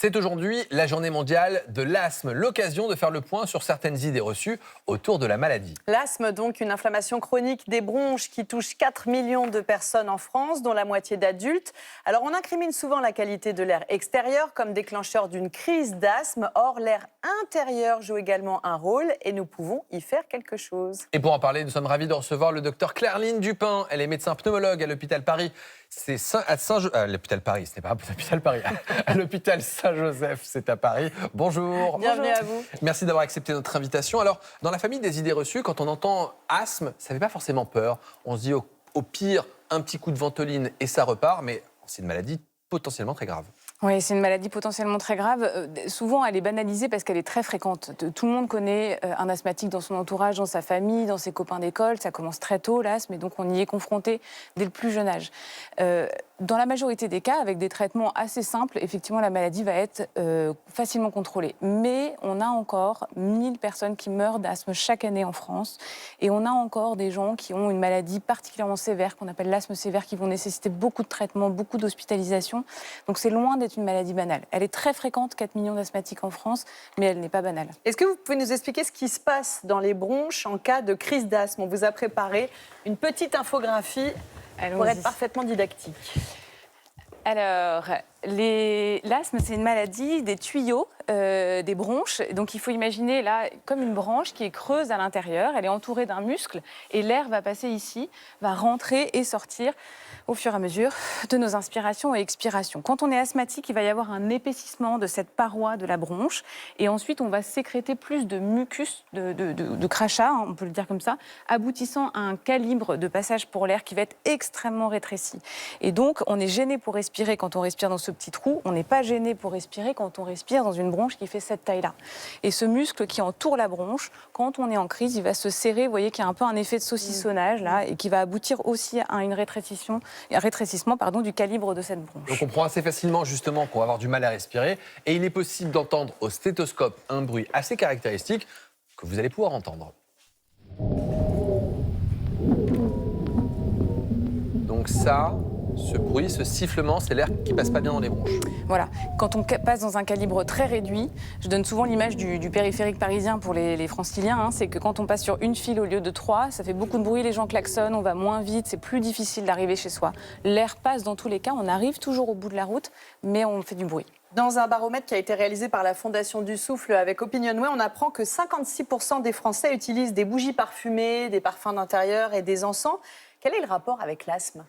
C'est aujourd'hui la journée mondiale de l'asthme, l'occasion de faire le point sur certaines idées reçues autour de la maladie. L'asthme, donc une inflammation chronique des bronches qui touche 4 millions de personnes en France, dont la moitié d'adultes. Alors on incrimine souvent la qualité de l'air extérieur comme déclencheur d'une crise d'asthme. Or, l'air intérieur joue également un rôle et nous pouvons y faire quelque chose. Et pour en parler, nous sommes ravis de recevoir le docteur Claire-Lyne Dupin. Elle est médecin pneumologue à l'hôpital Paris. C'est l'hôpital Paris, ce n'est pas l'hôpital Paris, à l'hôpital Saint-Joseph, c'est à Paris. Bonjour. Bienvenue à vous. Merci d'avoir accepté notre invitation. Alors, dans la famille des idées reçues, quand on entend asthme, ça ne fait pas forcément peur. On se dit au pire, un petit coup de ventoline et ça repart, mais c'est une maladie potentiellement très grave. Oui, c'est une maladie potentiellement très grave. Souvent, elle est banalisée parce qu'elle est très fréquente. Tout le monde connaît un asthmatique dans son entourage, dans sa famille, dans ses copains d'école. Ça commence très tôt, l'asthme, et donc on y est confronté dès le plus jeune âge. Dans la majorité des cas, avec des traitements assez simples, effectivement, la maladie va être facilement contrôlée. Mais on a encore 1000 personnes qui meurent d'asthme chaque année en France. Et on a encore des gens qui ont une maladie particulièrement sévère, qu'on appelle l'asthme sévère, qui vont nécessiter beaucoup de traitements, beaucoup d'hospitalisation. Donc c'est loin d'être une maladie banale. Elle est très fréquente, 4 millions d'asthmatiques en France, mais elle n'est pas banale. Est-ce que vous pouvez nous expliquer ce qui se passe dans les bronches en cas de crise d'asthme? On vous a préparé une petite infographie pour être parfaitement didactique. Alors, l'asthme, c'est une maladie des tuyaux, des bronches. Donc, il faut imaginer là comme une branche qui est creuse à l'intérieur. Elle est entourée d'un muscle et l'air va passer ici, va rentrer et sortir au fur et à mesure de nos inspirations et expirations. Quand on est asthmatique, il va y avoir un épaississement de cette paroi de la bronche et ensuite on va sécréter plus de mucus, de crachat, on peut le dire comme ça, aboutissant à un calibre de passage pour l'air qui va être extrêmement rétréci. Et donc on est gêné pour respirer quand on respire dans ce petit trou, on n'est pas gêné pour respirer quand on respire dans une bronche qui fait cette taille-là. Et ce muscle qui entoure la bronche, quand on est en crise, il va se serrer, vous voyez qu'il y a un peu un effet de saucissonnage là et qui va aboutir aussi à un rétrécissement du calibre de cette bronche. On comprend assez facilement justement qu'on va avoir du mal à respirer et il est possible d'entendre au stéthoscope un bruit assez caractéristique que vous allez pouvoir entendre. Donc ça, ce bruit, ce sifflement, c'est l'air qui passe pas bien dans les bronches. Voilà. Quand on passe dans un calibre très réduit, je donne souvent l'image du périphérique parisien pour les franciliens, c'est que quand on passe sur une file au lieu de 3, ça fait beaucoup de bruit, les gens klaxonnent, on va moins vite, c'est plus difficile d'arriver chez soi. L'air passe dans tous les cas, on arrive toujours au bout de la route, mais on fait du bruit. Dans un baromètre qui a été réalisé par la Fondation du Souffle avec Opinionway, on apprend que 56% des Français utilisent des bougies parfumées, des parfums d'intérieur et des encens. Quel est le rapport avec l'asthme?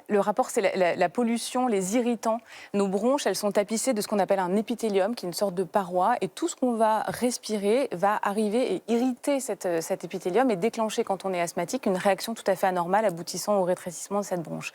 Le rapport, c'est la pollution, les irritants. Nos bronches, elles sont tapissées de ce qu'on appelle un épithélium, qui est une sorte de paroi. Et tout ce qu'on va respirer va arriver et irriter cet épithélium et déclencher, quand on est asthmatique, une réaction tout à fait anormale aboutissant au rétrécissement de cette bronche.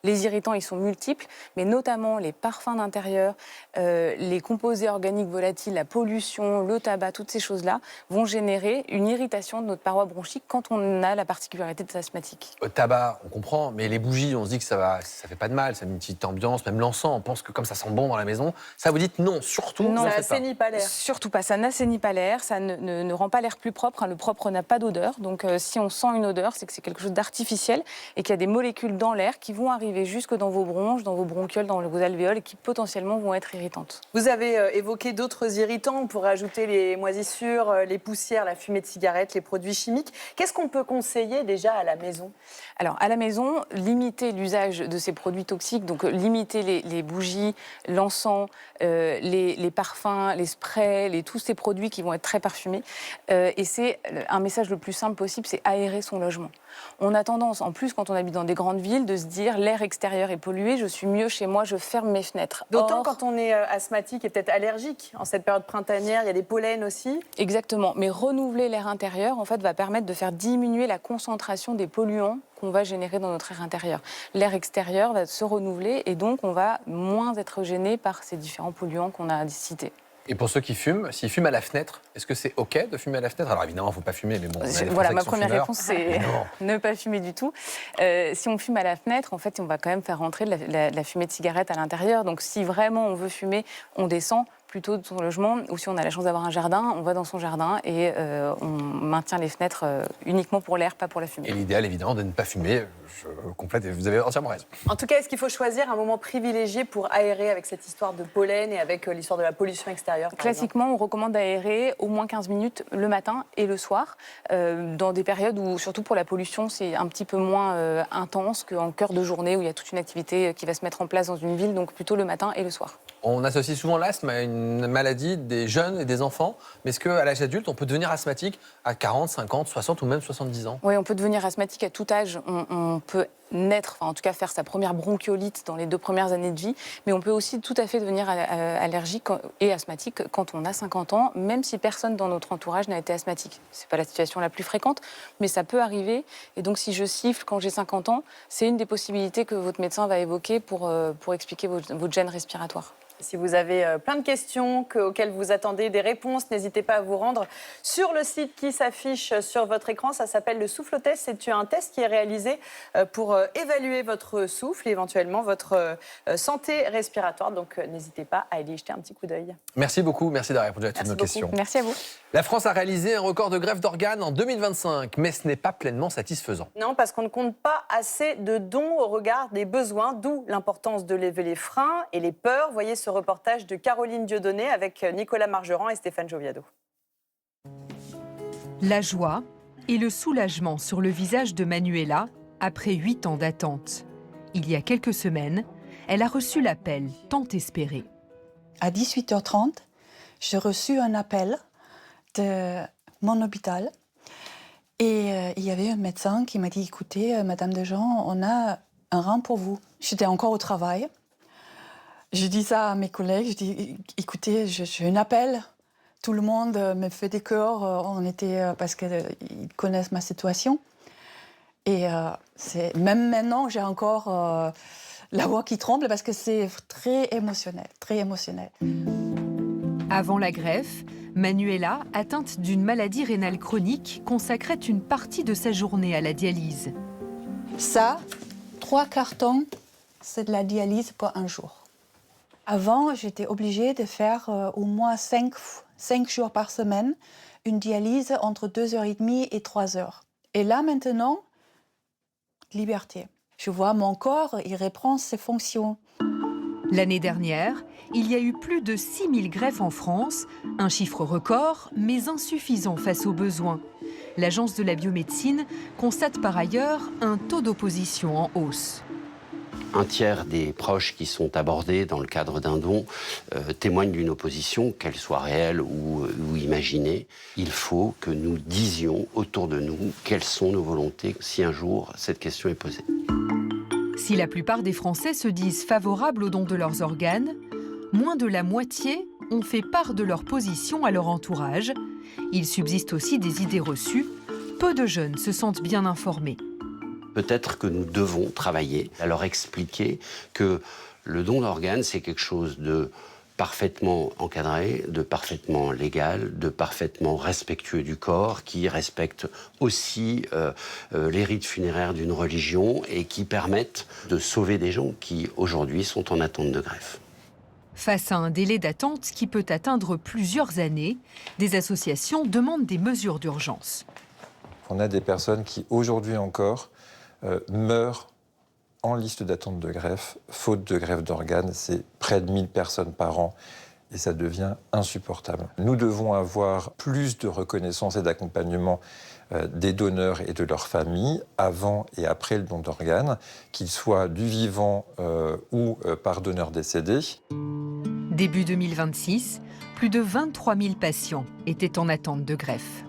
Les irritants, ils sont multiples, mais notamment les parfums d'intérieur, les composés organiques volatiles, la pollution, le tabac, toutes ces choses-là vont générer une irritation de notre paroi bronchique quand on a la particularité d'être asthmatique. Au tabac, on comprend, mais les bougies, on se dit que ça fait pas de mal, ça met une petite ambiance, même l'encens, on pense que comme ça sent bon dans la maison. Ça, vous dites non, surtout, non, ça n'assainit pas l'air. Surtout pas, ça n'assainit pas l'air, ça ne rend pas l'air plus propre. Le propre n'a pas d'odeur, donc si on sent une odeur, c'est que c'est quelque chose d'artificiel et qu'il y a des molécules dans l'air qui vont arriver jusque dans vos bronches, dans vos bronchioles, dans vos alvéoles et qui potentiellement vont être irritantes. Vous avez évoqué d'autres irritants, on pourrait ajouter les moisissures, les poussières, la fumée de cigarette, les produits chimiques. Qu'est-ce qu'on peut conseiller déjà à la maison? Alors, à la maison, limiter l'usage de ces produits toxiques, donc limiter les bougies, l'encens, les parfums, les sprays, tous ces produits qui vont être très parfumés. Et c'est un message le plus simple possible, c'est aérer son logement. On a tendance, en plus, quand on habite dans des grandes villes, de se dire l'air extérieur est pollué, je suis mieux chez moi, je ferme mes fenêtres. D'autant quand on est asthmatique et peut-être allergique. En cette période printanière, il y a des pollens aussi. Exactement. Mais renouveler l'air intérieur, en fait, va permettre de faire diminuer la concentration des polluants qu'on va générer dans notre air intérieur. L'air extérieur va se renouveler et donc on va moins être gêné par ces différents polluants qu'on a cités. Et pour ceux qui fument, s'ils fument à la fenêtre, est-ce que c'est OK de fumer à la fenêtre? Alors évidemment, il ne faut pas fumer, mais bon... Voilà, ma première réponse, c'est ne pas fumer du tout. Si on fume à la fenêtre, en fait, on va quand même faire rentrer de la fumée de cigarette à l'intérieur. Donc si vraiment on veut fumer, on descend plutôt de son logement, ou si on a la chance d'avoir un jardin, on va dans son jardin et on maintient les fenêtres uniquement pour l'air, pas pour la fumée. Et l'idéal, évidemment, de ne pas fumer. Je complète, et vous avez entièrement raison. En tout cas, est-ce qu'il faut choisir un moment privilégié pour aérer avec cette histoire de pollen et avec l'histoire de la pollution extérieure Classiquement, on recommande d'aérer au moins 15 minutes le matin et le soir, dans des périodes où, surtout pour la pollution, c'est un petit peu moins intense qu'en cœur de journée où il y a toute une activité qui va se mettre en place dans une ville, donc plutôt le matin et le soir. On associe souvent l'asthme à une maladie des jeunes et des enfants, mais est-ce qu'à l'âge adulte, on peut devenir asthmatique à 40, 50, 60 ou même 70 ans? Oui, on peut devenir asthmatique à tout âge. On peut naître, enfin, en tout cas faire sa première bronchiolite dans les 2 premières années de vie, mais on peut aussi tout à fait devenir allergique et asthmatique quand on a 50 ans, même si personne dans notre entourage n'a été asthmatique. Ce n'est pas la situation la plus fréquente, mais ça peut arriver. Et donc si je siffle quand j'ai 50 ans, c'est une des possibilités que votre médecin va évoquer pour expliquer votre gène respiratoire. Si vous avez plein de questions auxquelles vous attendez des réponses, n'hésitez pas à vous rendre sur le site qui s'affiche sur votre écran. Ça s'appelle le soufflotest. C'est un test qui est réalisé pour évaluer votre souffle et éventuellement votre santé respiratoire. Donc n'hésitez pas à aller y jeter un petit coup d'œil. Merci beaucoup, merci d'avoir répondu à toutes nos questions. Merci à vous. La France a réalisé un record de greffe d'organes en 2025, mais ce n'est pas pleinement satisfaisant. Non, parce qu'on ne compte pas assez de dons au regard des besoins, d'où l'importance de lever les freins et les peurs. Voyez ce reportage de Caroline Dieudonné avec Nicolas Margerand et Stéphane Joviado. La joie et le soulagement sur le visage de Manuela après 8 ans d'attente. Il y a quelques semaines, elle a reçu l'appel tant espéré. À 18h30, j'ai reçu un appel de mon hôpital et il y avait un médecin qui m'a dit « Écoutez, Madame Dejean, on a un rang pour vous ». J'étais encore au travail. Je dis ça à mes collègues, je dis « Écoutez, j'ai un appel ». Tout le monde me fait des cœurs, parce qu'ils connaissent ma situation. Et même maintenant, j'ai encore la voix qui tremble parce que c'est très émotionnel, très émotionnel. Avant la greffe, Manuela, atteinte d'une maladie rénale chronique, consacrait une partie de sa journée à la dialyse. Ça, 3 cartons, c'est de la dialyse pour un jour. Avant, j'étais obligée de faire au moins 5 jours par semaine une dialyse entre 2h30 et 3h. Et là, maintenant, liberté. Je vois mon corps, il reprend ses fonctions. L'année dernière, il y a eu plus de 6000 greffes en France, un chiffre record, mais insuffisant face aux besoins. L'Agence de la biomédecine constate par ailleurs un taux d'opposition en hausse. Un tiers des proches qui sont abordés dans le cadre d'un don témoignent d'une opposition, qu'elle soit réelle ou imaginée. Il faut que nous disions autour de nous quelles sont nos volontés si un jour cette question est posée. Si la plupart des Français se disent favorables au don de leurs organes, moins de la moitié ont fait part de leur position à leur entourage. Il subsiste aussi des idées reçues. Peu de jeunes se sentent bien informés. Peut-être que nous devons travailler à leur expliquer que le don d'organes, c'est quelque chose de parfaitement encadré, de parfaitement légal, de parfaitement respectueux du corps, qui respecte aussi les rites funéraires d'une religion et qui permettent de sauver des gens qui, aujourd'hui, sont en attente de greffe. Face à un délai d'attente qui peut atteindre plusieurs années, des associations demandent des mesures d'urgence. On a des personnes qui, aujourd'hui encore, meurent en liste d'attente de greffe, faute de greffe d'organes. C'est près de 1000 personnes par an et ça devient insupportable. Nous devons avoir plus de reconnaissance et d'accompagnement des donneurs et de leurs familles avant et après le don d'organes, qu'ils soient du vivant ou par donneur décédé. Début 2026, plus de 23 000 patients étaient en attente de greffe.